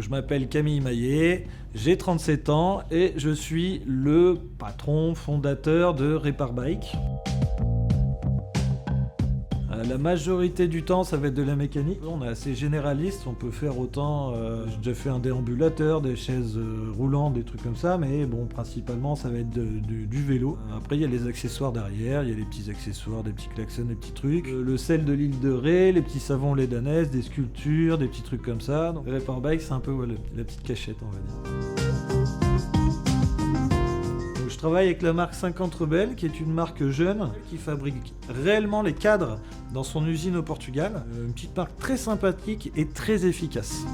Je m'appelle Camille Maillet, j'ai 37 ans et je suis le patron fondateur de Répar Bike. La majorité du temps, ça va être de la mécanique. On est assez généraliste, on peut faire autant... j'ai déjà fait un déambulateur, des chaises roulantes, des trucs comme ça, mais bon, principalement, ça va être du vélo. Après, il y a les accessoires derrière, il y a les petits accessoires, des petits klaxons, des petits trucs. Le sel de l'île de Ré, les petits savons lait d'ânesse, des sculptures, des petits trucs comme ça. Donc, Répar Bike, c'est un peu la petite cachette, on va dire. Je travaille avec la marque 50 Rebelle, qui est une marque jeune, qui fabrique réellement les cadres dans son usine au Portugal. Une petite marque très sympathique et très efficace.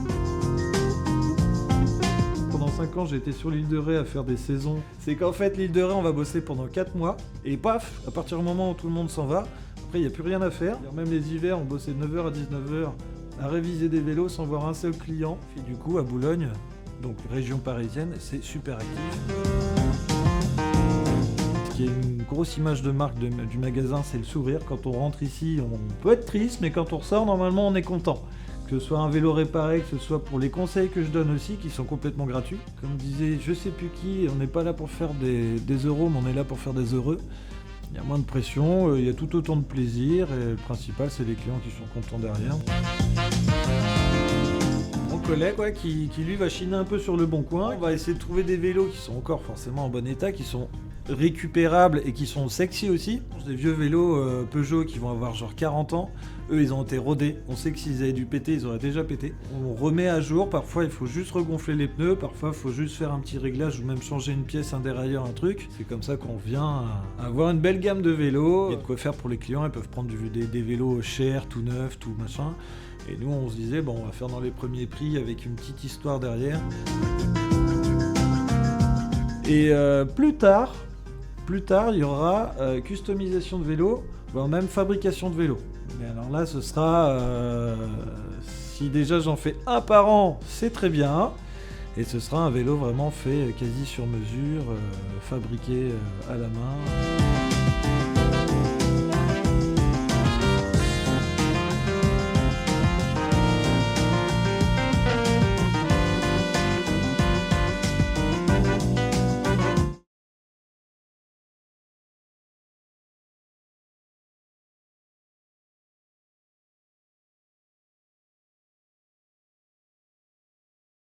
Pendant 5 ans, j'ai été sur l'île de Ré à faire des saisons. C'est qu'en fait, l'île de Ré, on va bosser pendant 4 mois, et paf, à partir du moment où tout le monde s'en va, après, il n'y a plus rien à faire. Même les hivers, on bossait de 9h à 19h à réviser des vélos sans voir un seul client. Et du coup, à Boulogne, donc région parisienne, c'est super actif. Ce qui est une grosse image de marque du magasin, c'est le sourire. Quand on rentre ici, on peut être triste, mais quand on ressort, normalement, on est content. Que ce soit un vélo réparé, que ce soit pour les conseils que je donne aussi, qui sont complètement gratuits. Comme disait je sais plus qui, on n'est pas là pour faire des euros, mais on est là pour faire des heureux. Il y a moins de pression, il y a tout autant de plaisir, et le principal, c'est les clients qui sont contents derrière. Mon collègue qui lui va chiner un peu sur le bon coin, on va essayer de trouver des vélos qui sont encore forcément en bon état, qui sont récupérables et qui sont sexy aussi. Des vieux vélos Peugeot qui vont avoir genre 40 ans, eux ils ont été rodés, on sait que s'ils avaient dû péter, ils auraient déjà pété. On remet à jour, parfois il faut juste regonfler les pneus, parfois il faut juste faire un petit réglage ou même changer une pièce, un dérailleur, un truc. C'est comme ça qu'on vient à avoir une belle gamme de vélos. Il y a de quoi faire pour les clients, ils peuvent prendre des vélos chers, tout neufs, tout machin. Et nous on se disait, bon on va faire dans les premiers prix avec une petite histoire derrière. Et plus tard, il y aura customisation de vélo, voire même fabrication de vélo. Mais alors là, ce sera... si déjà j'en fais un par an, c'est très bien. Et ce sera un vélo vraiment fait quasi sur mesure, fabriqué à la main.